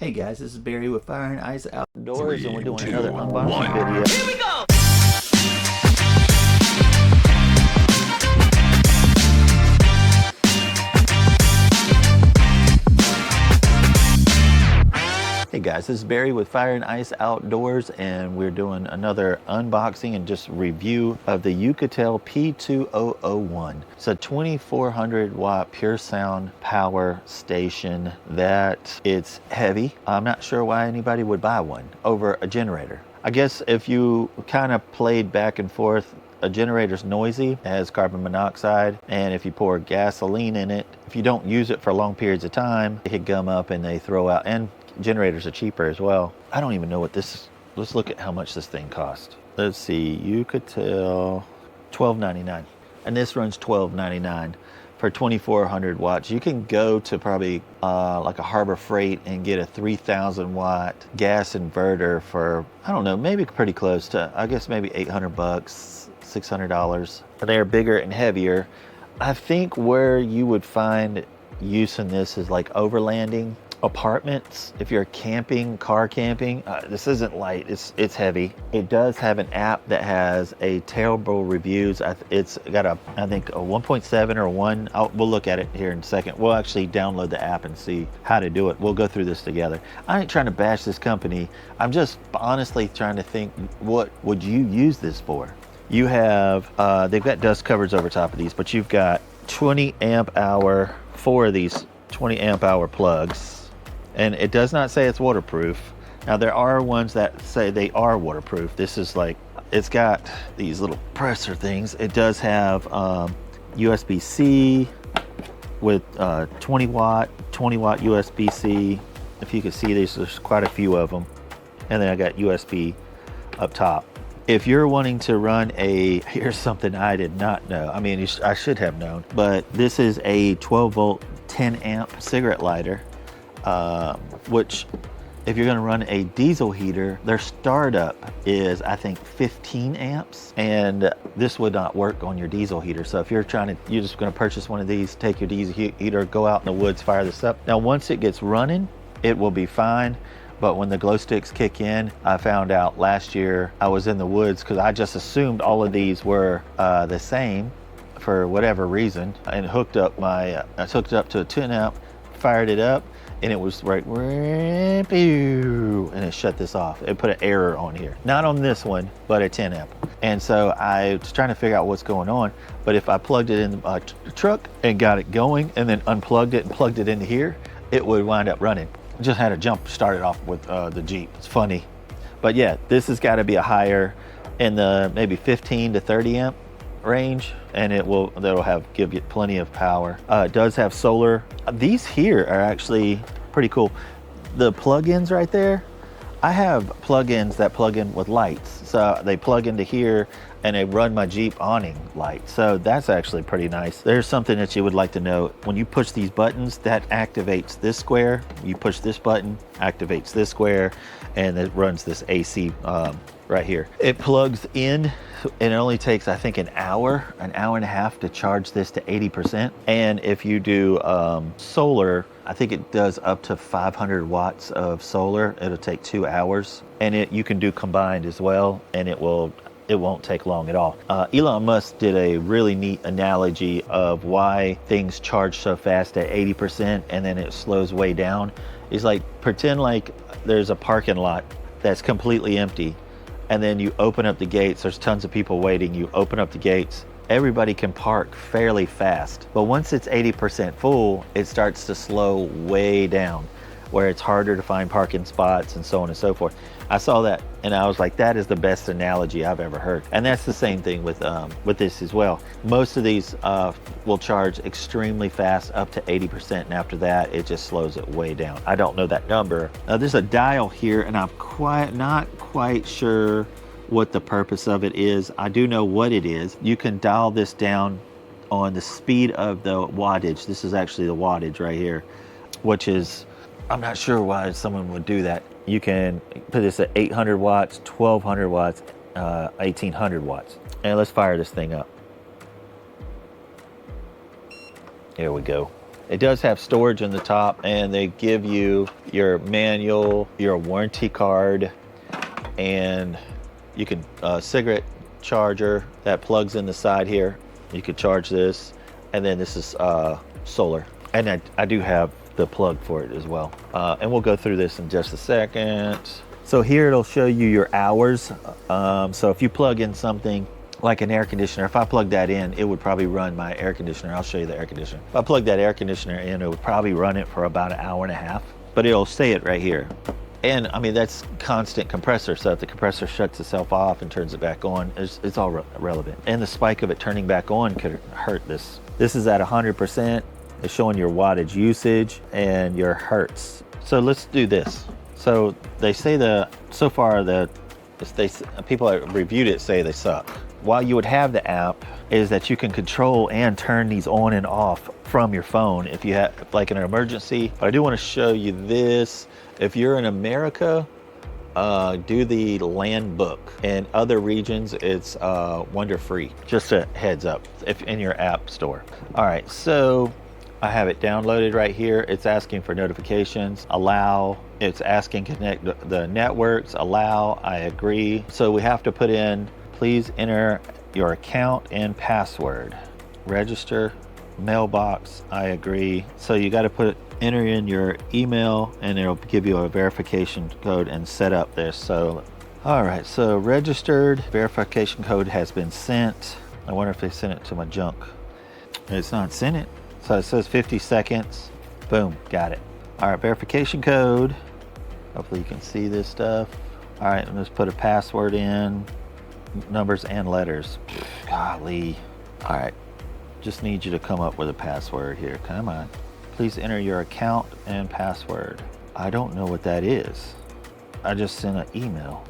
Hey guys, this is Barry with FaO&x Outdoors, and we're doing 3, another 2, unboxing 1. video. Here we go! Hey guys, this is Barry with FaO&x Outdoors, and we're doing another unboxing and just review of the Oukitel P2001. It's a 2400 watt pure sound power station that it's heavy. I'm not sure why anybody would buy one over a generator. I guess if you kind of played back and forth, a generator's noisy, it has carbon monoxide, and if you pour gasoline in it, if you don't use it for long periods of time, it could gum up and they throw out, and generators are cheaper as well. I don't even know what this is. Let's look at how much this thing cost. Let's see, Oukitel, $12.99, and this runs $12.99 for 2400 watts. You can go to probably like a Harbor Freight and get a 3000 watt gas inverter for, I don't know, maybe pretty close to, I guess maybe 800 bucks, $600. They're bigger and heavier. I think where you would find use in this is like overlanding apartments. If you're camping, car camping, this isn't light, it's heavy. It does have an app that has a terrible reviews. It's got a, I think, a 1.7 or 1. We'll look at it here in a second. We'll actually download the app and see how to do it. We'll go through this together. I ain't trying to bash this company. I'm just honestly trying to think, what would you use this for? You have, they've got dust covers over top of these, but you've got 20 amp hour, 4 of these 20 amp hour plugs. And it does not say it's waterproof. Now there are ones that say they are waterproof. This is like, it's got these little presser things. It does have USB-C with 20 watt USB-C. If you can see these, there's quite a few of them. And then I got USB up top. If you're wanting to run a, here's something I did not know. I mean, I should have known, but this is a 12 volt, 10 amp cigarette lighter. Which if you're going to run a diesel heater, their startup is, I think, 15 amps, and this would not work on your diesel heater. So if you're just going to purchase one of these, take your diesel heater, go out in the woods, fire this up. Now once it gets running, it will be fine. But when the glow sticks kick in, I found out last year I was in the woods because I just assumed all of these were the same for whatever reason, and hooked up I hooked it up to a 10 amp, fired it up, and it was right, and it shut this off. It put an error on here. Not on this one, but a 10 amp. And so I was trying to figure out what's going on. But if I plugged it in the truck and got it going and then unplugged it and plugged it into here, it would wind up running. Just had to jump start it off with the Jeep. It's funny. But yeah, this has got to be a higher in the maybe 15 to 30 amp range, and that'll give you plenty of power. It does have solar. These here are actually pretty cool. The plug-ins right there, I have plug-ins that plug in with lights, so they plug into here and they run my Jeep awning light. So that's actually pretty nice. There's something that you would like to know. When you push these buttons, that activates this square. You push this button, activates this square, and it runs this AC right here. It plugs in, and it only takes, I think, an hour and a half to charge this to 80%. And if you do solar, I think it does up to 500 watts of solar. It'll take 2 hours, and you can do combined as well, and it won't take long at all. Elon Musk did a really neat analogy of why things charge so fast at 80% and then it slows way down. He's like, pretend like there's a parking lot that's completely empty, and then you open up the gates, there's tons of people waiting, you open up the gates, everybody can park fairly fast. But once it's 80% full, it starts to slow way down, where it's harder to find parking spots and so on and so forth. I saw that and I was like, that is the best analogy I've ever heard. And that's the same thing with this as well. Most of these will charge extremely fast, up to 80%, and after that it just slows it way down. I don't know that number. There's a dial here, and I'm not quite sure what the purpose of it is. I do know what it is. You can dial this down on the speed of the wattage. This is actually the wattage right here, which is, I'm not sure why someone would do that. You can put this at 800 watts, 1200 watts, 1800 watts. And let's fire this thing up. Here we go. It does have storage in the top, and they give you your manual, your warranty card, and you can cigarette charger that plugs in the side here. You could charge this, and then this is solar, and I do have the plug for it as well. And we'll go through this in just a second. So here it'll show you your hours. So if you plug in something like an air conditioner, if I plug that in, it would probably run my air conditioner. I'll show you the air conditioner. If I plug that air conditioner in, it would probably run it for about an hour and a half, but it'll say it right here. And I mean, that's constant compressor. So if the compressor shuts itself off and turns it back on, it's all relevant. And the spike of it turning back on could hurt this. This is at 100%. It's showing your wattage usage and your hertz. So let's do this. So they say so far people that reviewed it say they suck. Why you would have the app is that you can control and turn these on and off from your phone if you have like an emergency. But I do want to show you this. If you're in America, do the land book. In other regions, it's Wonder Free. Just a heads up, if in your app store. All right, so I have it downloaded right here. It's asking for notifications, allow. It's asking connect the networks, allow, I agree. So we have to put in, please enter your account and password. Register, mailbox, I agree. So you got to enter in your email, and it'll give you a verification code and set up this. So, all right, so registered, verification code has been sent. I wonder if they sent it to my junk. It's not sent it. So it says 50 seconds. Boom, got it. All right, verification code. Hopefully you can see this stuff. All right, let's put a password in, numbers and letters. Golly. All right, just need you to come up with a password here. Come on. Please enter your account and password. I don't know what that is. I just sent an email.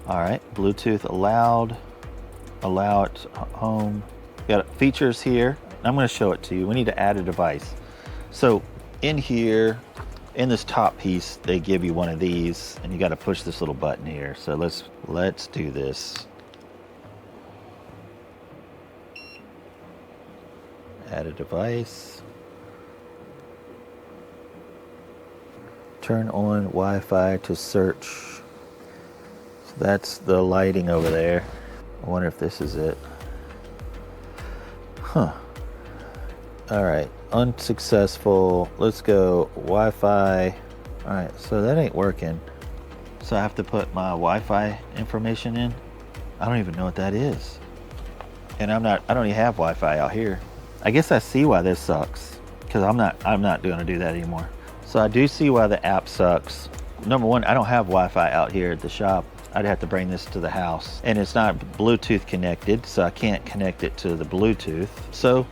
All right, Bluetooth allowed. Allow it home. Got features here. I'm going to show it to you. We need to add a device. So in here, in this top piece, they give you one of these, and you got to push this little button here. So let's do this. Add a device. Turn on Wi-Fi to search. So that's the lighting over there. I wonder if this is it. Huh. All right, unsuccessful. Let's go Wi-Fi. All right, so that ain't working. So I have to put my Wi-Fi information in. I don't even know what that is. And I don't even have Wi-Fi out here. I guess I see why this sucks, because I'm not going to do that anymore. So I do see why the app sucks. Number one, I don't have Wi-Fi out here at the shop. I'd have to bring this to the house, and it's not Bluetooth connected, so I can't connect it to the Bluetooth. So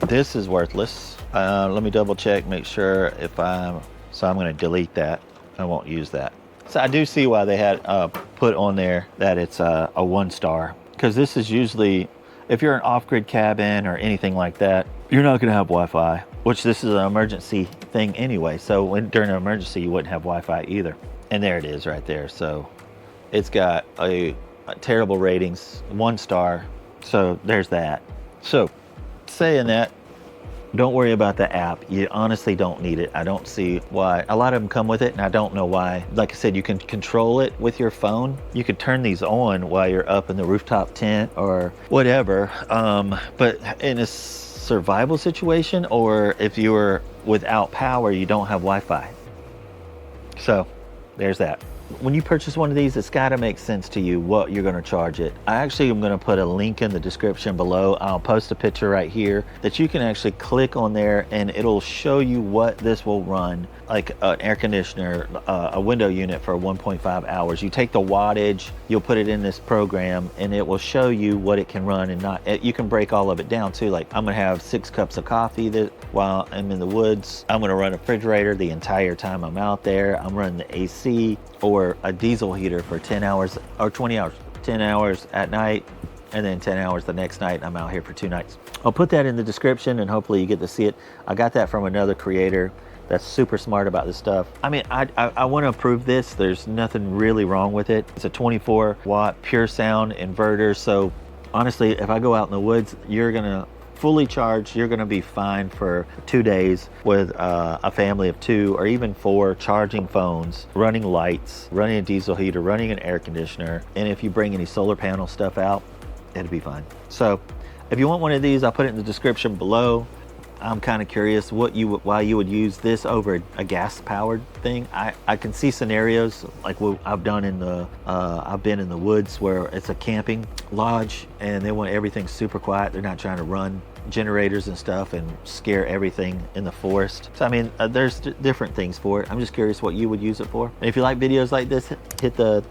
this is worthless. Let me double check, make sure so I'm going to delete that. I won't use that. So I do see why they had put on there that it's a 1-star, because this is usually, if you're an off-grid cabin or anything like that, you're not going to have Wi-Fi, which this is an emergency thing anyway. So during an emergency, you wouldn't have Wi-Fi either. And there it is right there. So it's got a terrible ratings, 1-star. So there's that. So saying that, don't worry about the app. You honestly don't need it. I don't see why. A lot of them come with it, and I don't know why. Like I said, you can control it with your phone. You could turn these on while you're up in the rooftop tent or whatever. But in a survival situation, or if you were without power, you don't have Wi-Fi. So there's that. When you purchase one of these, it's got to make sense to you what you're going to charge it. I actually am going to put a link in the description below. I'll post a picture right here that you can actually click on there, and it'll show you what this will run, like an air conditioner, a window unit for 1.5 hours. You take the wattage, you'll put it in this program, and it will show you what it can run and not. You can break all of it down too. Like, I'm going to have 6 cups of coffee while I'm in the woods. I'm going to run a refrigerator the entire time I'm out there. I'm running the AC or a diesel heater for 10 hours or 20 hours, 10 hours at night, and then 10 hours the next night. I'm out here for 2 nights. I'll put that in the description, and hopefully you get to see it. I got that from another creator that's super smart about this stuff. I mean, I want to approve this. There's nothing really wrong with it. It's a 24 watt pure sound inverter. So honestly, if I go out in the woods, you're gonna fully charged, you're going to be fine for 2 days with a family of 2 or even 4 charging phones, running lights, running a diesel heater, running an air conditioner. And if you bring any solar panel stuff out, it'll be fine. So if you want one of these, I'll put it in the description below. I'm kind of curious why you would use this over a gas powered thing. I can see scenarios like what I've done I've been in the woods where it's a camping lodge and they want everything super quiet. They're not trying to run generators and stuff and scare everything in the forest. So I mean, there's different things for it. I'm just curious what you would use it for. And if you like videos like this, hit the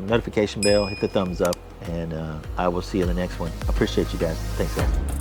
notification bell, hit the thumbs up, and I will see you in the next one. I appreciate you guys. Thanks, guys.